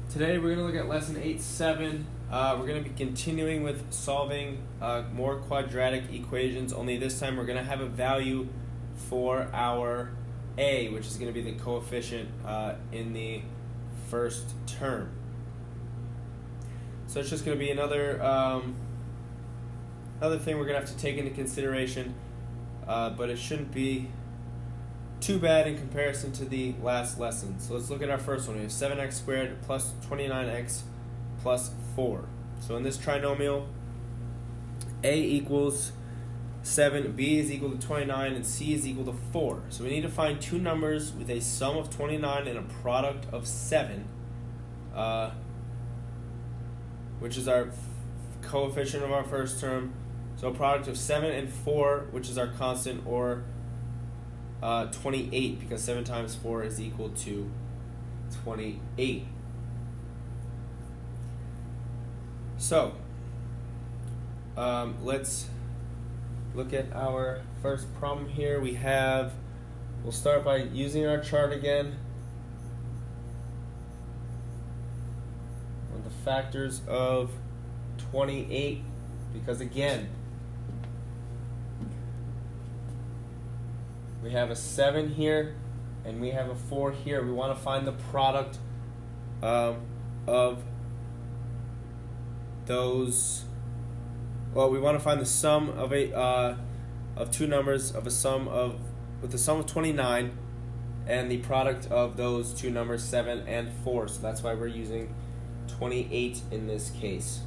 Today we're going to look at lesson 8-7. We're going to be continuing with solving more quadratic equations, only this time we're going to have a value for our a, which is going to be the coefficient in the first term. So it's just going to be another thing we're going to have to take into consideration, but it shouldn't be too bad in comparison to the last lesson. So let's look at our first one. We have 7x squared plus 29x plus 4. So in this trinomial, a equals 7, b is equal to 29, and c is equal to 4. So we need to find two numbers with a sum of 29 and a product of 7, which is our coefficient of our first term. So a product of 7 and 4, which is our constant, or 28, because 7 times 4 is equal to 28. So, let's look at our first problem here. We'll start by using our chart again. On the factors of 28, because again, we have a 7 here, and we have a 4 here. We want to find the product of those. Well, we want to find the sum of two numbers with the sum of 29, and the product of those two numbers, 7 and 4. So that's why we're using 28 in this case.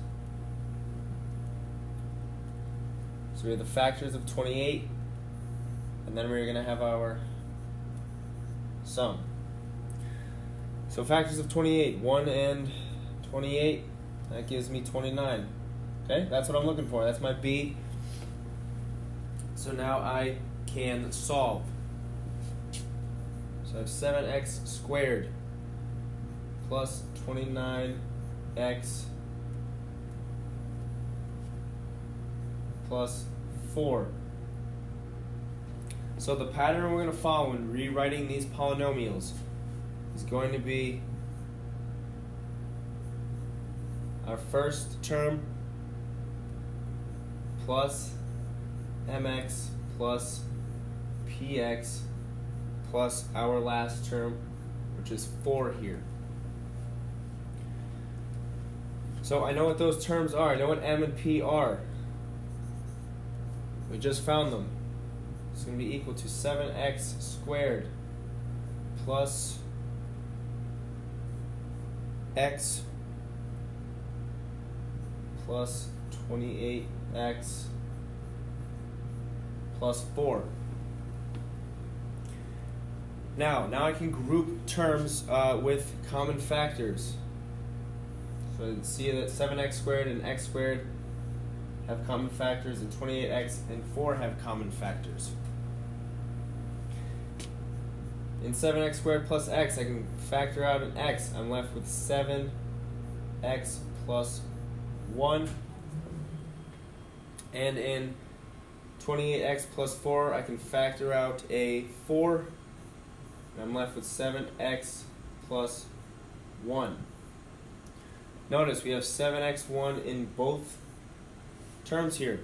So we have the factors of 28. And then we're going to have our sum. So factors of 28, 1 and 28, that gives me 29. Okay, that's what I'm looking for. That's my B. So now I can solve. So I have 7x squared plus 29x plus 4. So the pattern we're going to follow in rewriting these polynomials is going to be our first term plus mx plus px plus our last term, which is 4 here. So I know what those terms are. I know what m and p are. We just found them. It's going to be equal to 7x squared plus x plus 28x plus 4. Now I can group terms with common factors. So you can see that 7x squared and x squared have common factors, and 28x and 4 have common factors. In 7x squared plus x, I can factor out an x. I'm left with 7x plus 1. And in 28x plus 4, I can factor out a 4. And I'm left with 7x plus 1. Notice we have 7x1 in both terms here.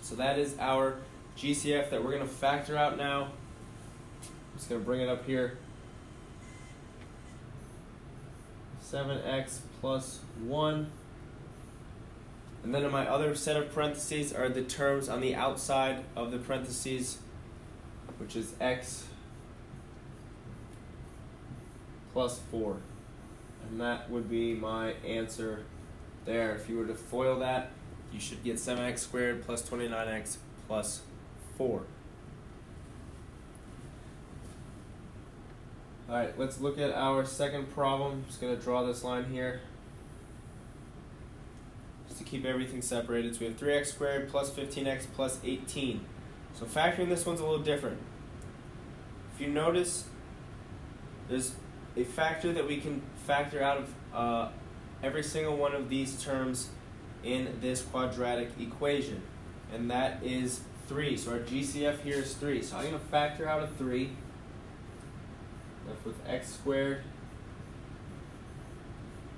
So that is our GCF that we're going to factor out now. I'm just going to bring it up here. 7x plus 1. And then in my other set of parentheses are the terms on the outside of the parentheses, which is x plus 4. And that would be my answer there. If you were to FOIL that, you should get 7x squared plus 29x plus 4. Alright, let's look at our second problem. I'm just going to draw this line here just to keep everything separated. So we have 3x squared plus 15x plus 18. So factoring this one's a little different. If you notice, there's a factor that we can factor out of every single one of these terms in this quadratic equation, and that is 3. So our GCF here is 3. So I'm going to factor out a 3. Left with x squared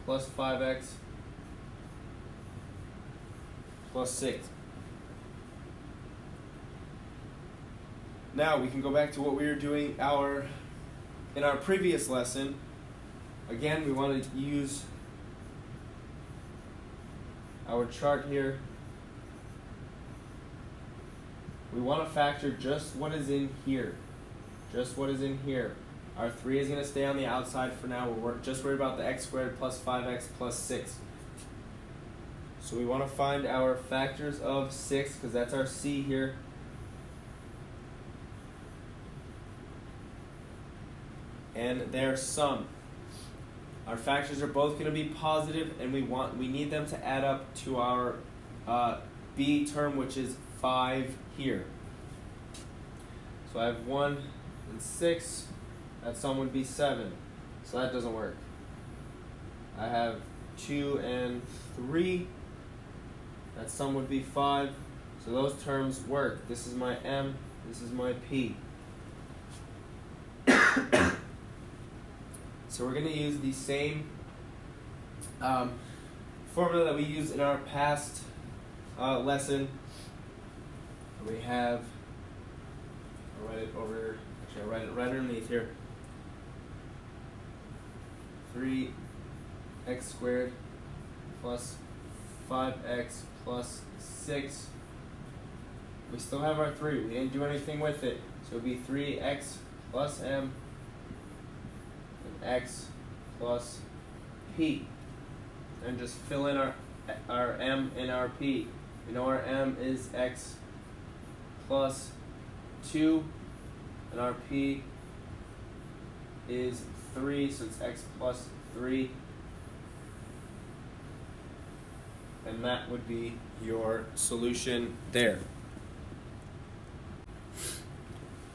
plus 5x plus 6. Now we can go back to what we were doing in our previous lesson. Again, we want to use our chart here. We want to factor just what is in here. Just what is in here. Our 3 is going to stay on the outside for now. We're just worried about the x squared plus 5x plus 6. So we want to find our factors of 6 because that's our c here. And their sum. Our factors are both going to be positive, and we need them to add up to our b term, which is 5 here. So I have 1 and 6. That sum would be 7. So that doesn't work. I have 2 and 3. That sum would be 5. So those terms work. This is my m. This is my p. So we're going to use the same formula that we used in our past lesson. We have, I'll write it over, actually I'll write it right underneath here. 3x squared plus 5x plus 6. We still have our 3. We didn't do anything with it. So it would be 3x plus m and x plus p. And just fill in our m and our p. We know our m is x plus 2, and our p is 3, so it's x plus 3. And that would be your solution there.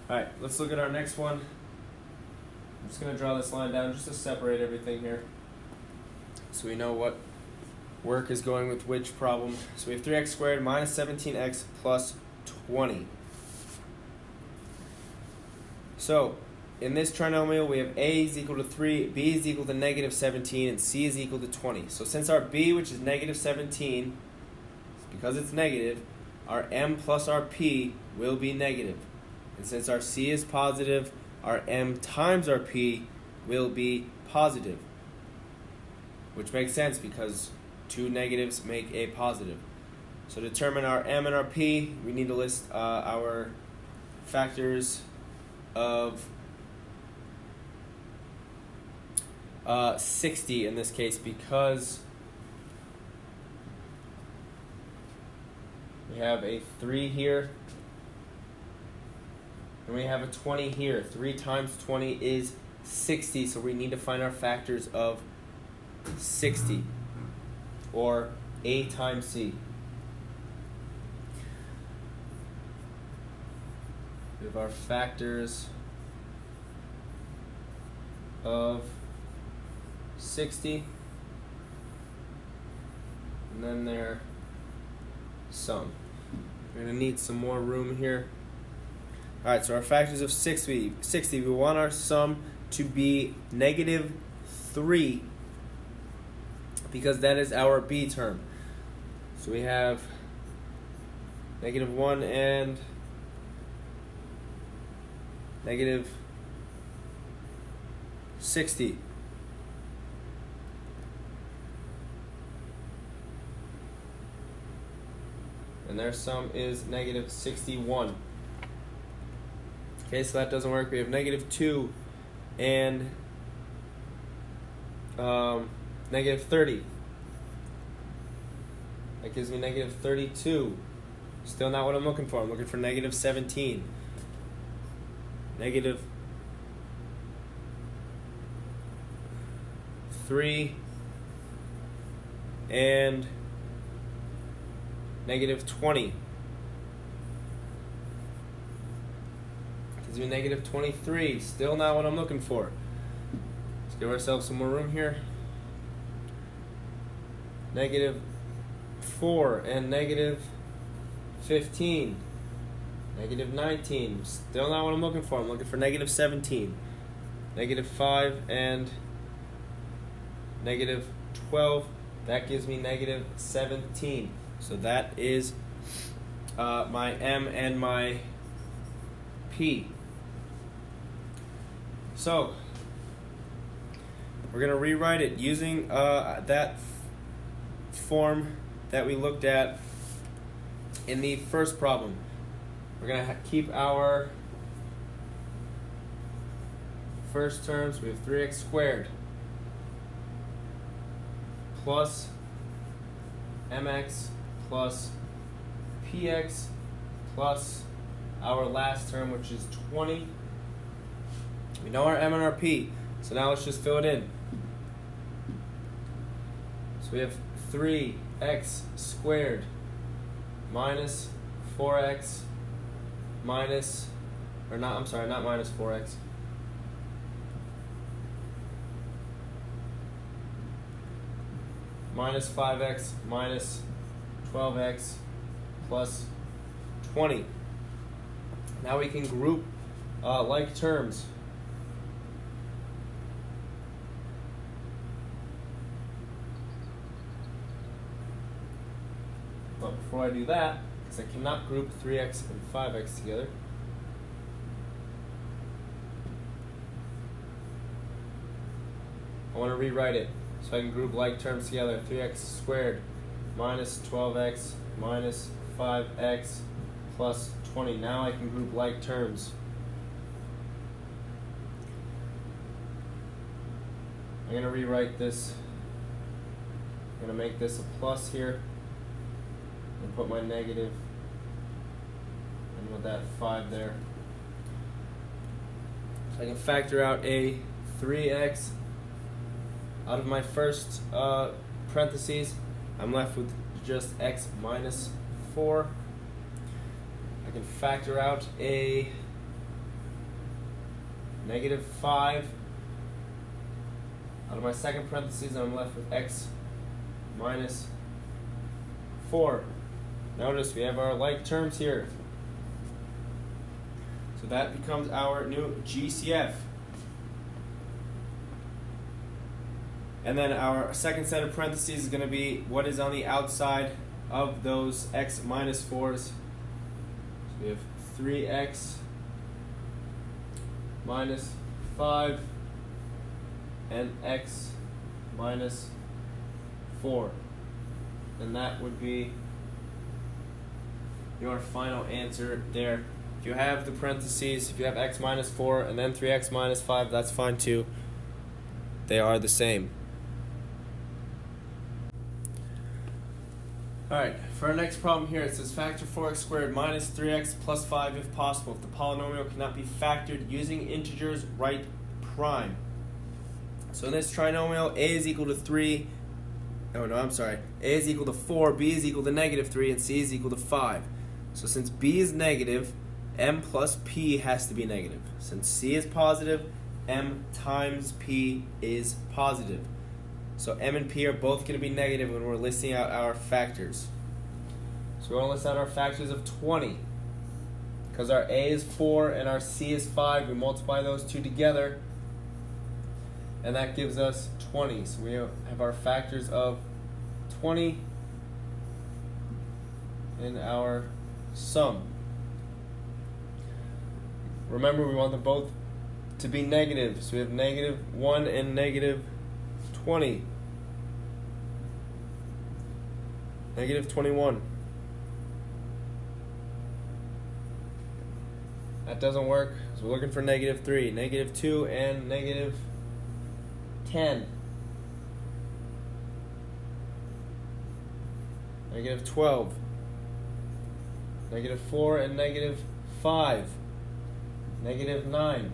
Alright, let's look at our next one. I'm just going to draw this line down just to separate everything here, so we know what work is going with which problem. So we have 3x squared minus 17x plus 20. So in this trinomial, we have a is equal to 3, b is equal to negative 17, and c is equal to 20. So since our b, which is negative 17, because it's negative, our m plus our p will be negative. And since our c is positive, our m times our p will be positive. Which makes sense because two negatives make a positive. So to determine our m and our p, we need to list our factors of 60 in this case, because we have a 3 here and we have a 20 here. 3 times 20 is 60, so we need to find our factors of 60, or a times c. We have our factors of 60, and then their sum. We're going to need some more room here. Alright, so our factors of 60, we want our sum to be negative 3, because that is our b term. So we have negative 1 and negative 60. And their sum is negative 61. Okay, so that doesn't work. We have negative 2 and negative 30. That gives me negative 32. Still not what I'm looking for. I'm looking for negative 17. Negative 3 and negative 20. Gives me negative 23. Still not what I'm looking for. Let's give ourselves some more room here. Negative 4 and negative 15. Negative 19. Still not what I'm looking for. I'm looking for negative 17. Negative 5 and negative 12. That gives me negative 17. So that is my M and my P. So we're going to rewrite it using that form that we looked at in the first problem. We're going to keep our first terms. We have 3x squared plus mx plus px plus our last term, which is 20. We know our m and our p, so now let's just fill it in. So we have 3x squared minus 4x minus, or not, I'm sorry, not minus 4x. Minus 5x minus 12x plus 20. Now we can group like terms. But before I do that, because I cannot group 3x and 5x together, I want to rewrite it so I can group like terms together. 3x squared minus 12x minus 5x plus 20. Now I can group like terms. I'm going to rewrite this. I'm going to make this a plus here and put my negative and with that 5 there. So I can factor out a 3x out of my first parentheses. I'm left with just x minus 4. I can factor out a negative 5 out of my second parentheses, and I'm left with x minus 4. Notice we have our like terms here. So that becomes our new GCF. And then our second set of parentheses is going to be what is on the outside of those x minus 4s. So we have 3x minus 5 and x minus 4. And that would be your final answer there. If you have the parentheses, if you have x minus 4 and then 3x minus 5, that's fine too. They are the same. Alright, for our next problem here, it says factor 4x squared minus 3x plus 5 if possible. If the polynomial cannot be factored using integers, write prime. So in this trinomial, a is equal to 3. Oh no, I'm sorry. A is equal to 4, b is equal to negative 3, and c is equal to 5. So since b is negative, m plus p has to be negative. Since c is positive, m times p is positive. So m and p are both going to be negative when we're listing out our factors. So we're going to list out our factors of 20. Because our a is 4 and our c is 5, we multiply those two together, and that gives us 20. So we have our factors of 20 in our sum. Remember, we want them both to be negative. So we have negative 1 and negative 20. Negative 21. That doesn't work, so we're looking for negative 3. Negative 2 and negative 10. Negative 12. Negative 4 and negative 5. Negative 9.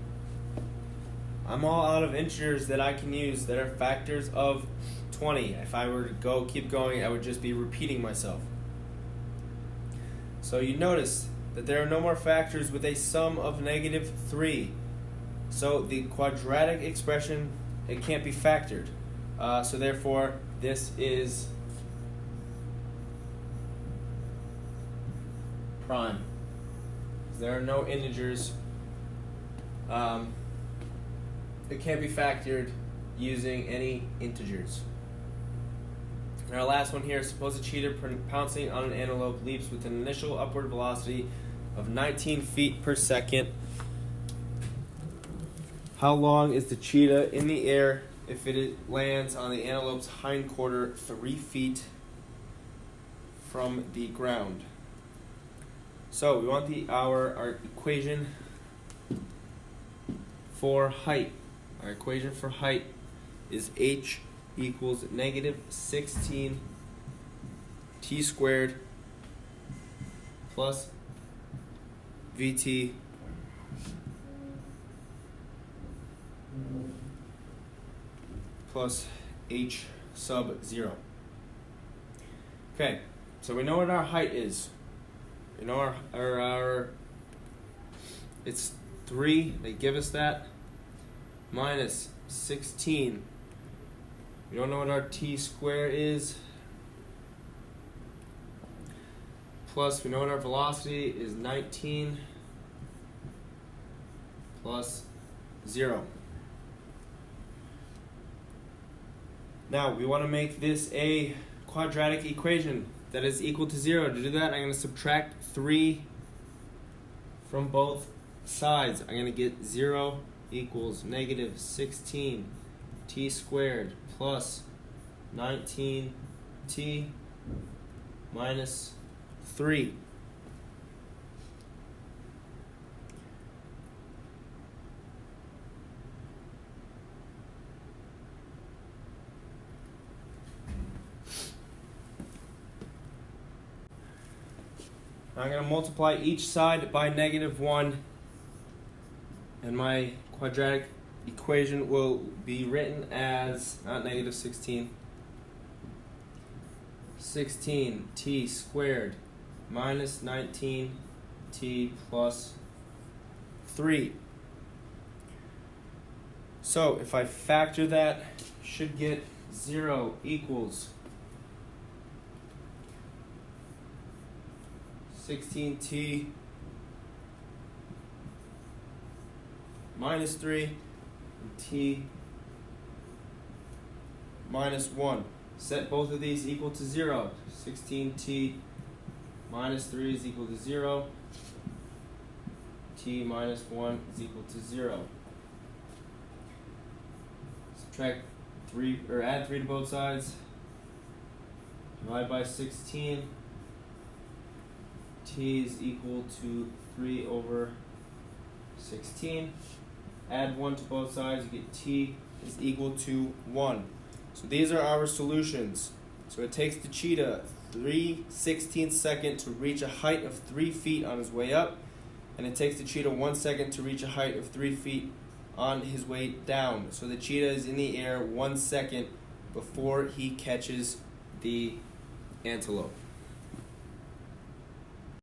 I'm all out of integers that I can use that are factors of 20. If I were to keep going, I would just be repeating myself. So you notice that there are no more factors with a sum of negative 3. So the quadratic expression, it can't be factored. So therefore, this is prime. There are no integers. It can't be factored using any integers. And our last one here, suppose a cheetah pouncing on an antelope leaps with an initial upward velocity of 19 feet per second. How long is the cheetah in the air if it lands on the antelope's hindquarter 3 feet from the ground? So we want our equation for height. Our equation for height is h equals negative 16 t squared plus vt plus h sub 0. Okay, so we know what our height is. We know our it's 3, they give us that, minus 16. We don't know what our t square is. Plus, we know what our velocity is 19 plus 0. Now, we want to make this a quadratic equation that is equal to 0. To do that, I'm going to subtract 3 from both sides. I'm going to get 0 equals negative 16 t squared plus 19t minus 3. I'm going to multiply each side by -1, and my quadratic equation will be written as, not negative 16, 16t squared minus 19t plus 3. So if I factor that, should get 0 equals 16t minus 3 and t minus 1. Set both of these equal to 0. 16t minus 3 is equal to 0. T minus 1 is equal to 0. Subtract 3, or add 3 to both sides. Divide by 16. T is equal to 3 over 16. Add 1 to both sides, you get t is equal to 1. So these are our solutions. So it takes the cheetah 3/16 seconds to reach a height of 3 feet on his way up, and it takes the cheetah 1 second to reach a height of 3 feet on his way down. So the cheetah is in the air 1 second before he catches the antelope.